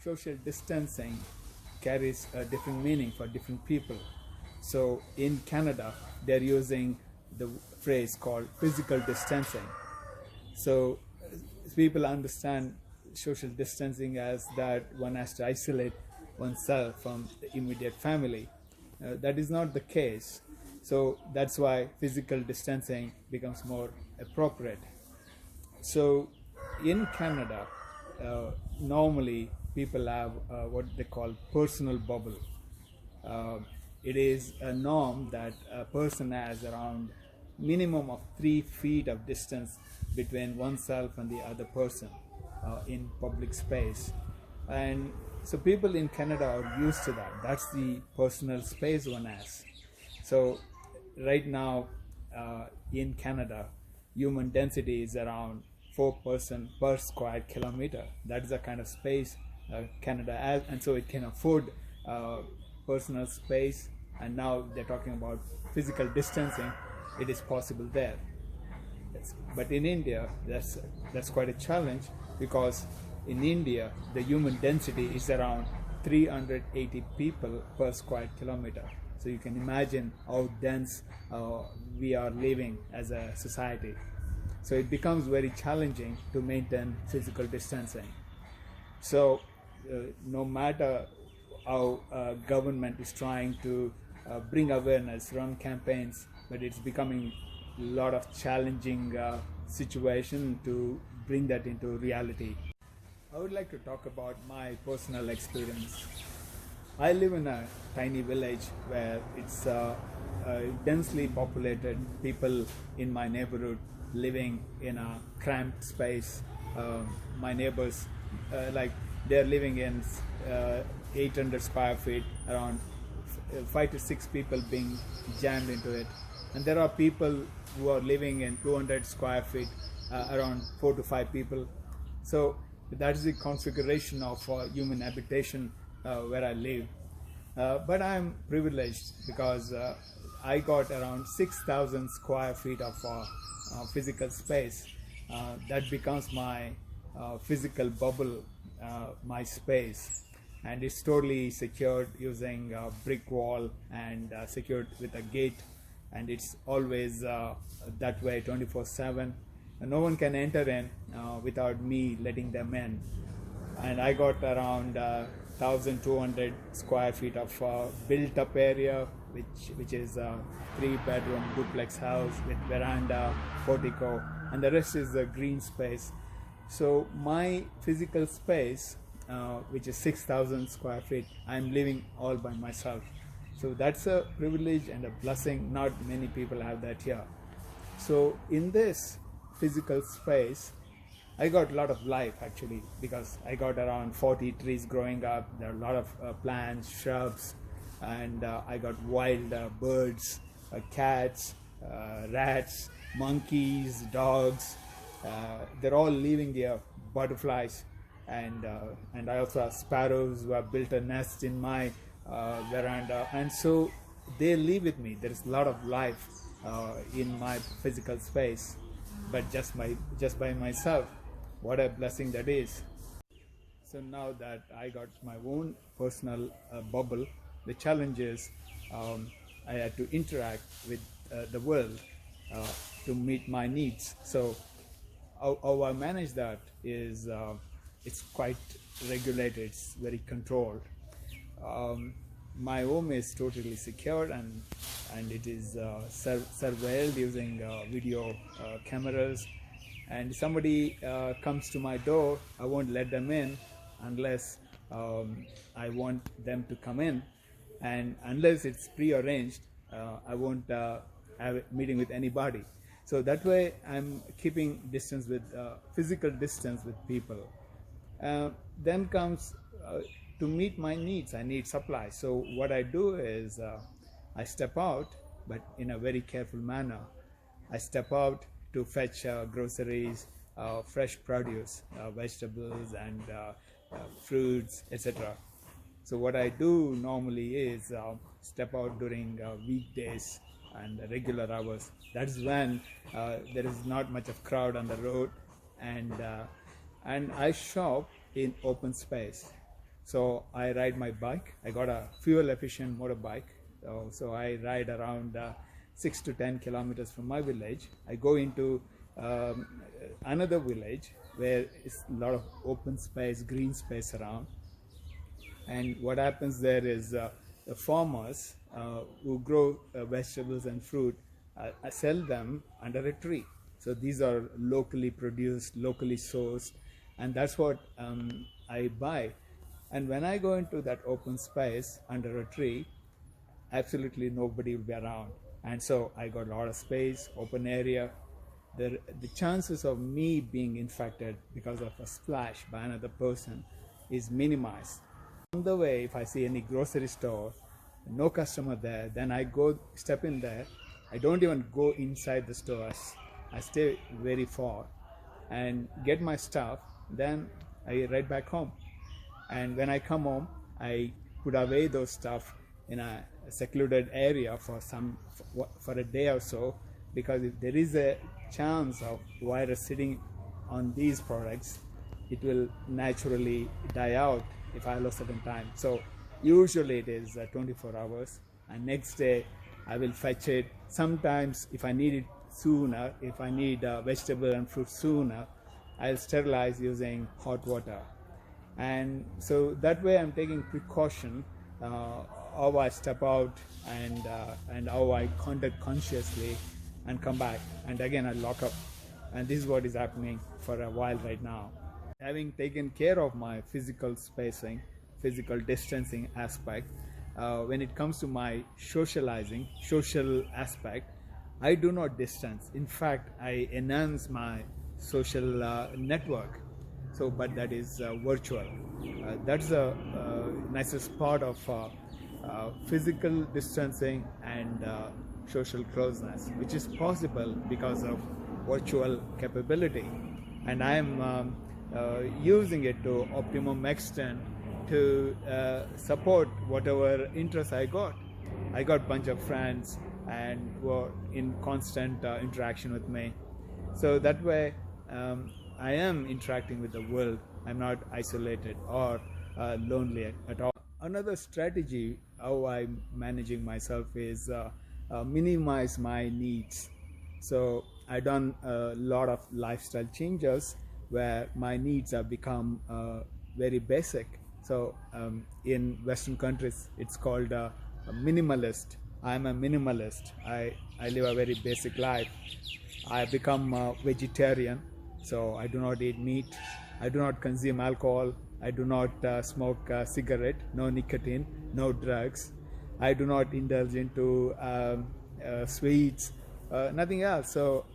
social distancing carries a different meaning for different people. So in Canada, they're using the phrase called physical distancing. So people understand social distancing as that one has to isolate oneself from the immediate family. That is not the case. So that's why physical distancing becomes more appropriate. So in Canada, normally people have what they call personal bubble. Uh, it is a norm that a person has around minimum of 3 feet of distance between oneself and the other person in public space. And so people in Canada are used to that. That's the personal space one has. So right now in Canada, human density is around 4% per square kilometer. That is the kind of space Canada has, and so it can afford personal space. And now they're talking about physical distancing. It is possible there. But in India, that's quite a challenge, because in India the human density is around 380 people per square kilometer. So you can imagine how dense we are living as a society. So it becomes very challenging to maintain physical distancing. So no matter how government is trying to bring awareness, run campaigns, but it's becoming a lot of challenging situation to bring that into reality. I would like to talk about my personal experience. I live in a tiny village where it's densely populated. People in my neighborhood living in a cramped space. My neighbors, they're living in 800 square feet, around 5 to 6 people being jammed into it. And there are people who are living in 200 square feet, around 4 to 5 people. So that is the configuration of human habitation where I live. But I'm privileged because I got around 6,000 square feet of physical space. That becomes my physical bubble, my space. And it's totally secured using a brick wall and secured with a gate. And it's always that way 24/7. No one can enter in without me letting them in. And I got around 1,200 square feet of built up area, which is a 3-bedroom duplex house with veranda, portico, and the rest is the green space. So my physical space, which is 6,000 square feet, I'm living all by myself. So that's a privilege and a blessing. Not many people have that here. So in this physical space, I got a lot of life actually, because I got around 40 trees growing up. There are a lot of plants, shrubs, and I got wild birds, cats, rats, monkeys, dogs. They're all living there, butterflies, and I also have sparrows who have built a nest in my veranda, and so they live with me. There is a lot of life in my physical space, but just by myself. What a blessing that is. So now that I got my own personal bubble, the challenge is I had to interact with the world to meet my needs. So how I manage that is it's quite regulated, it's very controlled. My home is totally secured, and it is surveilled using video cameras. And if somebody comes to my door, I won't let them in unless I want them to come in, and unless it's pre-arranged, I won't have a meeting with anybody. So that way I'm keeping distance with physical distance with people. Then comes to meet my needs, I need supply. So what I do is I step out, but in a very careful manner. I step out to fetch groceries, fresh produce, vegetables and fruits, etc. So what I do normally is step out during weekdays and regular hours. That is when there is not much of crowd on the road, and I shop in open space. So I ride my bike. I got a fuel efficient motorbike. So I ride around 6 to 10 kilometers from my village. I go into um, another village where it's a lot of open space, green space around. And what happens there is the farmers who grow vegetables and fruit sell them under a tree. So these are locally produced, locally sourced, and that's what I buy. And when I go into that open space under a tree, absolutely nobody will be around. And so I got a lot of space, open area. The chances of me being infected because of a splash by another person is minimized. On the way, if I see any grocery store, no customer there, then I go step in there. I don't even go inside the stores. I stay very far and get my stuff. Then I ride back home. And when I come home, I put away those stuff in a secluded area for a day or so, because if there is a chance of virus sitting on these products, it will naturally die out if I allow certain time. So usually it is 24 hours, and next day I will fetch it. Sometimes if I need it sooner, if I need vegetable and fruit sooner, I'll sterilize using hot water. And so that way I'm taking precaution how I step out and how I conduct consciously and come back, and again I lock up. And this is what is happening for a while right now. Having taken care of my physical spacing, physical distancing aspect, when it comes to my socializing, social aspect, I do not distance. In fact, I enhance my social network. So, but that is virtual. That's the nicest part of physical distancing and social closeness, which is possible because of virtual capability. And I am using it to optimum extent to support whatever interests I got. I got a bunch of friends and were in constant interaction with me. So that way I am interacting with the world. I'm not isolated or lonely at all. Another strategy how I'm managing myself is minimize my needs. So I've done a lot of lifestyle changes where my needs have become very basic. So in Western countries, it's called a minimalist. I'm a minimalist. I live a very basic life. I become a vegetarian, so I do not eat meat. I do not consume alcohol. I do not smoke a cigarette, no nicotine, no drugs. I do not indulge into sweets, nothing else. So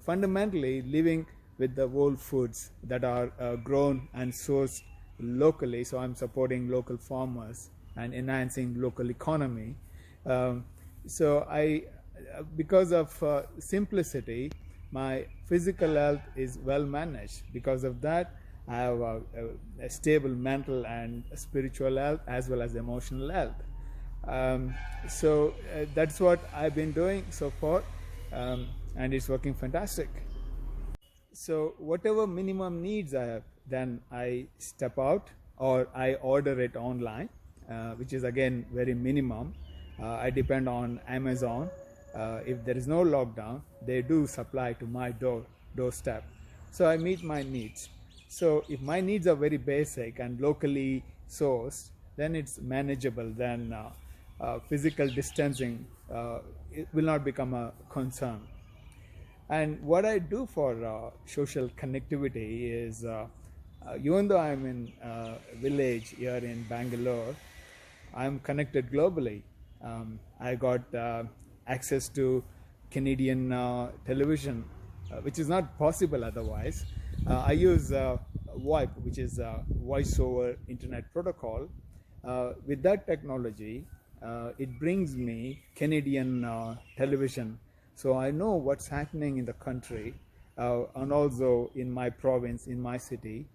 fundamentally living with the whole foods that are grown and sourced locally. So I'm supporting local farmers and enhancing local economy. So because of simplicity, my physical health is well managed. Because of that, I have a stable mental and spiritual health as well as emotional health. So that's what I've been doing so far, and it's working fantastic. So whatever minimum needs I have, then I step out or I order it online, which is again very minimum. I depend on Amazon. If there is no lockdown, they do supply to my doorstep. So I meet my needs. So if my needs are very basic and locally sourced, then it's manageable. Then physical distancing it will not become a concern. And what I do for social connectivity is, even though I'm in a village here in Bangalore, I'm connected globally. I got access to Canadian television, which is not possible otherwise. I use VoIP, which is Voice over Internet Protocol. With that technology, it brings me Canadian television. So I know what's happening in the country and also in my province, in my city.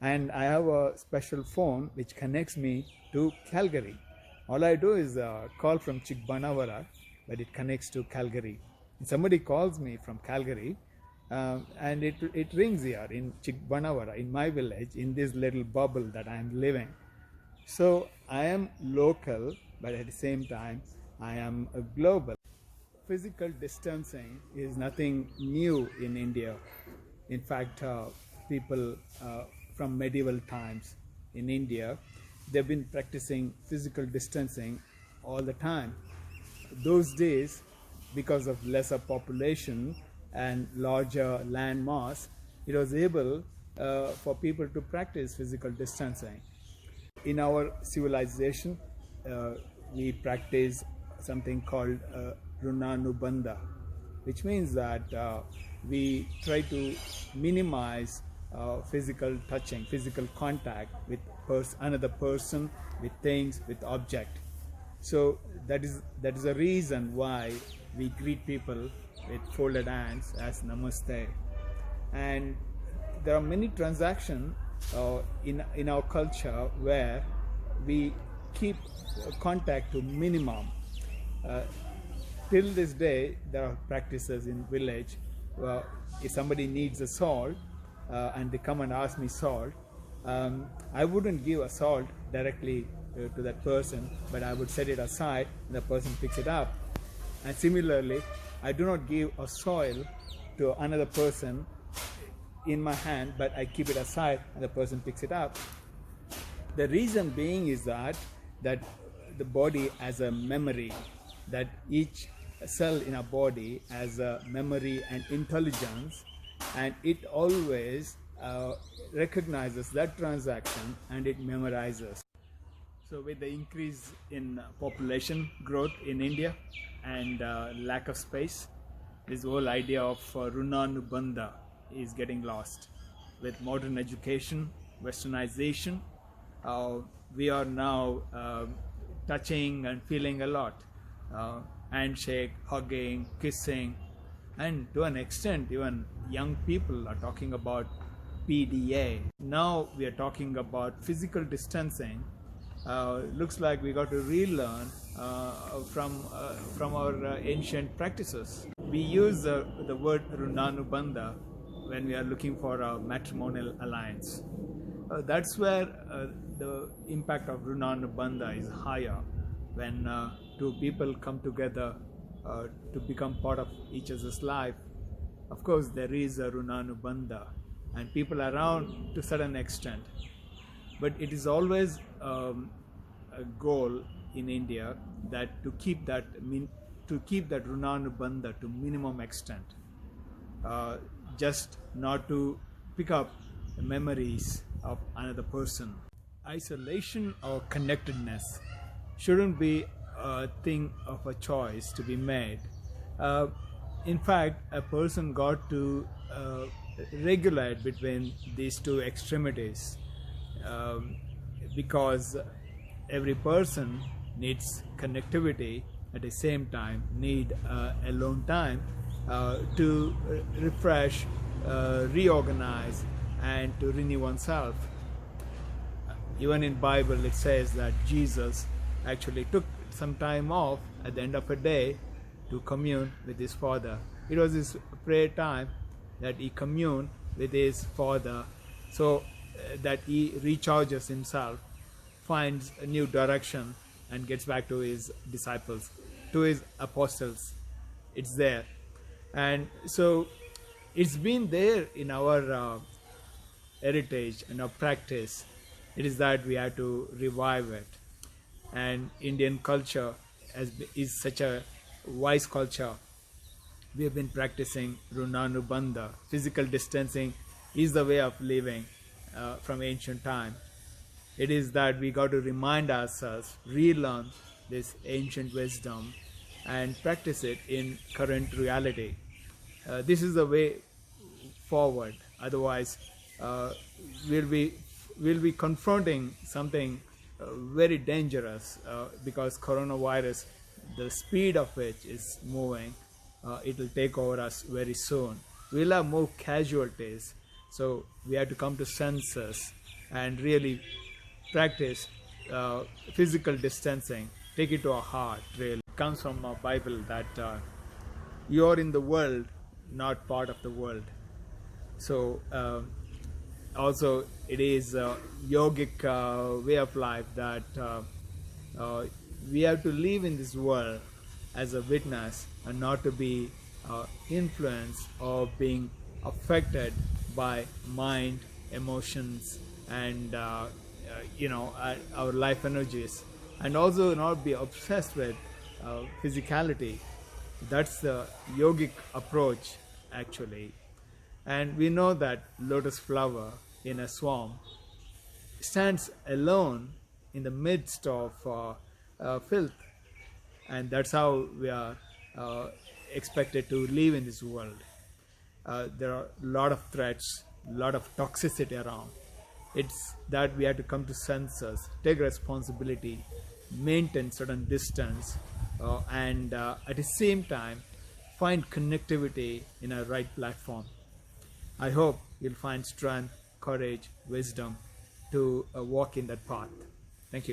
And I have a special phone which connects me to Calgary. All I do is call from Chikbanawara, but it connects to Calgary. And somebody calls me from Calgary, and it rings here in Chikbanawara, in my village, in this little bubble that I'm living. So I am local, but at the same time, I am a global. Physical distancing is nothing new in India. In fact, people from medieval times in India, they've been practicing physical distancing all the time. Those days, because of lesser population and larger land mass, it was able for people to practice physical distancing. In our civilization, uh, we practice something called runanubandha, which means that we try to minimize physical touching, physical contact with another person, with things, with object. So that is a reason why we greet people with folded hands as namaste. And there are many transactions in our culture where we keep contact to minimum. Uh, till this day, there are practices in village where if somebody needs a salt and they come and ask me salt, I wouldn't give a salt directly to that person, but I would set it aside and the person picks it up. And similarly, I do not give a soil to another person in my hand, but I keep it aside and the person picks it up. The reason being is that the body has a memory, that each cell in our body has a memory and intelligence, and it always recognizes that transaction and it memorizes. So with the increase in population growth in India and lack of space, this whole idea of runanubandha is getting lost. With modern education, westernization, we are now touching and feeling a lot. Handshake, hugging, kissing, and to an extent even young people are talking about PDA. Now we are talking about physical distancing. Looks like we got to relearn from our ancient practices. We use the word runanubandha when we are looking for a matrimonial alliance. That's where the impact of runanubandha is higher, when two people come together to become part of each other's life. Of course, there is a runanubandha, and people are around to a certain extent, but it is always a goal in India that to keep that runanubandha to minimum extent, just not to pick up memories of another person. Isolation or connectedness shouldn't be a thing of a choice to be made. In fact, a person got to regulate between these two extremities, because every person needs connectivity, at the same time need alone time to refresh, reorganize, and to renew oneself. Even in Bible it says that Jesus actually took some time off at the end of a day to commune with his Father. It was his prayer time that he communed with his Father, so that he recharges himself, finds a new direction, and gets back to his disciples, to his apostles. It's there. And so it's been there in our heritage and our practice. It is that we have to revive it. And Indian culture is such a wise culture. We have been practicing runanubandha. Physical distancing is the way of living from ancient time. It is that we got to remind ourselves, relearn this ancient wisdom and practice it in current reality. This is the way forward. Otherwise, we'll be confronting something very dangerous, because coronavirus, the speed of which is moving, it will take over us very soon. We'll have more casualties, so we have to come to senses and really practice physical distancing. Take it to our heart. Really, it comes from our Bible that you are in the world, not part of the world. So also it is a yogic way of life that uh, we have to live in this world as a witness and not to be influenced or being affected by mind, emotions, and our life energies, and also not be obsessed with physicality. That's the yogic approach, actually. And we know that lotus flower in a swarm stands alone in the midst of filth, and that's how we are uh, expected to live in this world. There are a lot of threats, a lot of toxicity around. It's that we have to come to senses, take responsibility, maintain certain distance, and at the same time find connectivity in a right platform. I hope you'll find strength, courage, wisdom to walk in that path. Thank you.